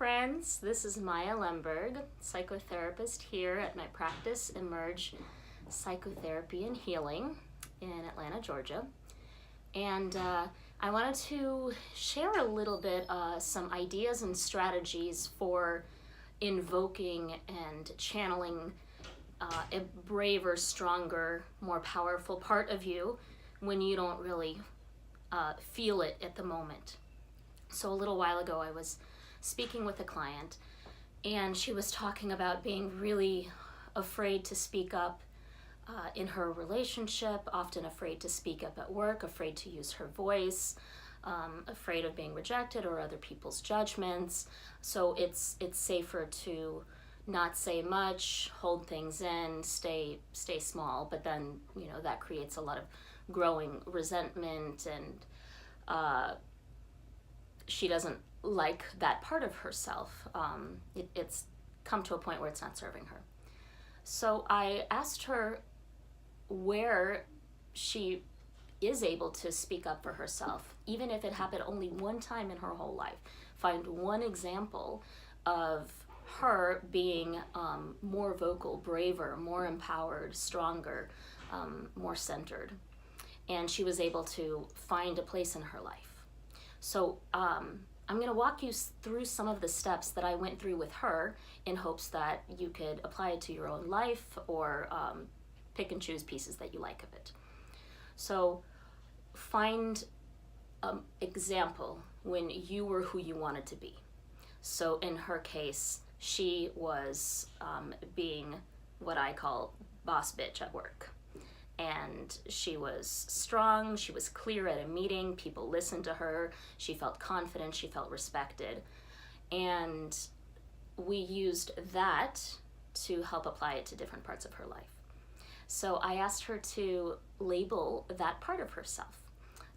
friends. This is Maya Lemberg, psychotherapist here at my practice, Emerge Psychotherapy and Healing in Atlanta, Georgia. And I wanted to share a little bit some ideas and strategies for invoking and channeling a braver, stronger, more powerful part of you when you don't really feel it at the moment. So a little while ago I was speaking with a client and she was talking about being really afraid to speak up in her relationship, often afraid to speak up at work, afraid to use her voice, afraid of being rejected or other people's judgments. So it's safer to not say much, hold things in, stay small, but then that creates a lot of growing resentment, and she doesn't like that part of herself. It's come to a point where it's not serving her. So I asked her where she is able to speak up for herself, even if it happened only one time in her whole life. Find one example of her being more vocal, braver, more empowered, stronger, more centered. And she was able to find a place in her life. So I'm going to walk you through some of the steps that I went through with her in hopes that you could apply it to your own life or pick and choose pieces that you like of it. So find an example when you were who you wanted to be. So in her case, she was being what I call boss bitch at work. And she was strong, she was clear at a meeting, people listened to her, she felt confident, she felt respected. And we used that to help apply it to different parts of her life. So I asked her to label that part of herself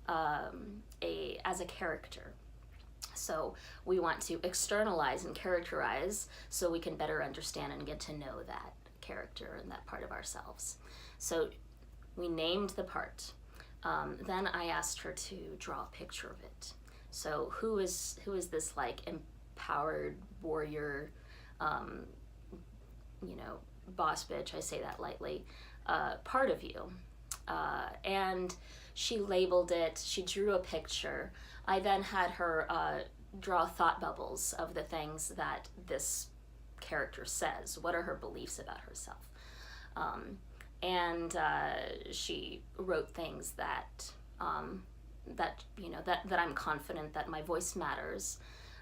as a character. So we want to externalize and characterize so we can better understand and get to know that character and that part of ourselves. So we named the part. Then I asked her to draw a picture of it. So who is this like empowered warrior, boss bitch, I say that lightly, part of you? And she labeled it, she drew a picture. I then had her draw thought bubbles of the things that this character says. What are her beliefs about herself? And she wrote things that I'm confident that my voice matters,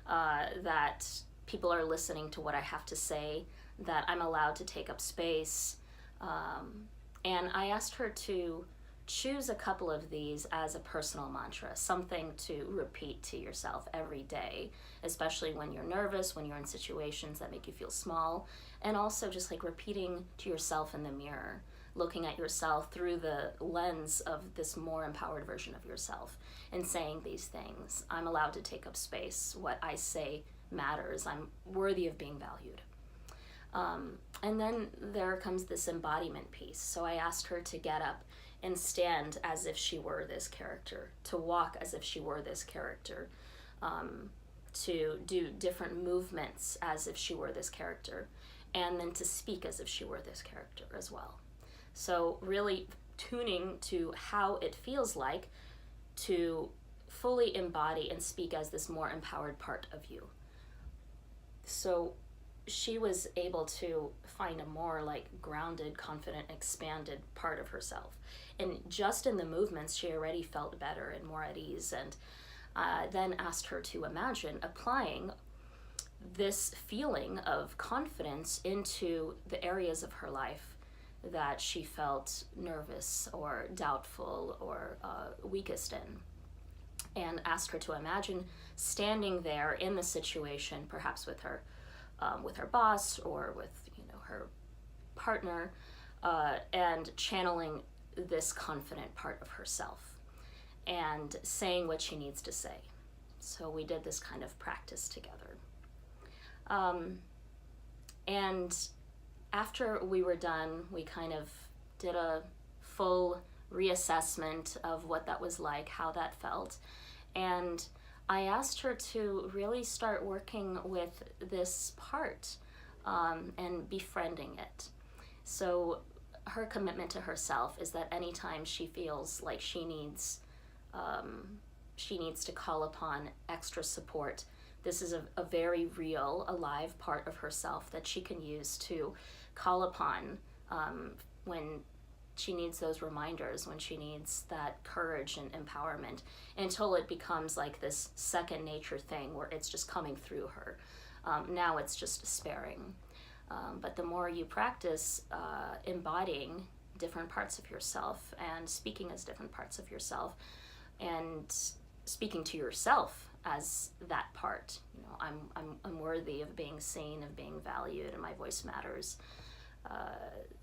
that people are listening to what I have to say, that I'm allowed to take up space. And I asked her to choose a couple of these as a personal mantra, something to repeat to yourself every day, especially when you're nervous, when you're in situations that make you feel small, and also just like repeating to yourself in the mirror, looking at yourself through the lens of this more empowered version of yourself and saying these things. I'm allowed to take up space. What I say matters. I'm worthy of being valued. And then there comes this embodiment piece. So I asked her to get up and stand as if she were this character, to walk as if she were this character, to do different movements as if she were this character, and then to speak as if she were this character as well. So really tuning to how it feels like to fully embody and speak as this more empowered part of you. So she was able to find a more like grounded, confident, expanded part of herself. And just in the movements, she already felt better and more at ease. And then asked her to imagine applying this feeling of confidence into the areas of her life that she felt nervous or doubtful or weakest in, and asked her to imagine standing there in the situation, perhaps with her boss or with her partner, and channeling this confident part of herself and saying what she needs to say. So we did this kind of practice together. And after we were done, we kind of did a full reassessment of what that was like, how that felt. And I asked her to really start working with this part and befriending it. So her commitment to herself is that anytime she feels like she needs to call upon extra support, this is a very real, alive part of herself that she can use to call upon when she needs those reminders, when she needs that courage and empowerment, until it becomes like this second nature thing where it's just coming through her. Now it's just sparing. But the more you practice embodying different parts of yourself and speaking as different parts of yourself and speaking to yourself as that part, I'm worthy of being seen, of being valued, and my voice matters,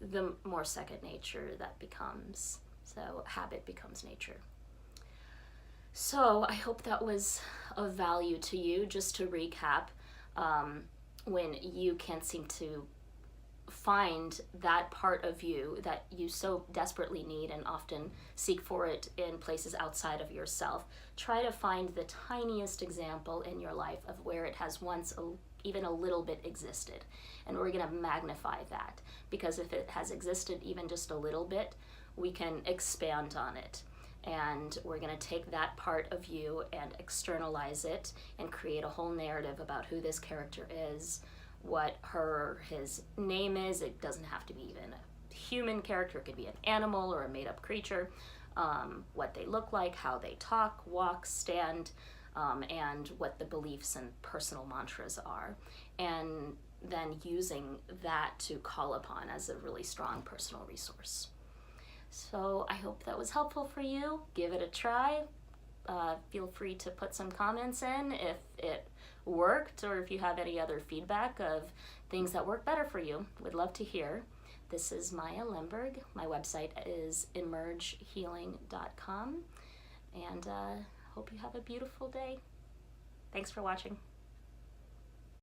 the more second nature that becomes. So habit becomes nature. So I hope that was of value to you. Just to recap, when you can't seem to find that part of you that you so desperately need and often seek for it in places outside of yourself, try to find the tiniest example in your life of where it has once even a little bit existed. And we're going to magnify that, because if it has existed even just a little bit, we can expand on it. And we're going to take that part of you and externalize it and create a whole narrative about who this character is, what his name is. It doesn't have to be even a human character. It could be an animal or a made-up creature. What they look like, how they talk, walk, stand, and what the beliefs and personal mantras are. And then using that to call upon as a really strong personal resource. So I hope that was helpful for you. Give it a try. Feel free to put some comments in if it worked, or if you have any other feedback of things that work better for you. Would love to hear. This is Maya Lemberg. My website is emergehealing.com, and hope you have a beautiful day. Thanks for watching.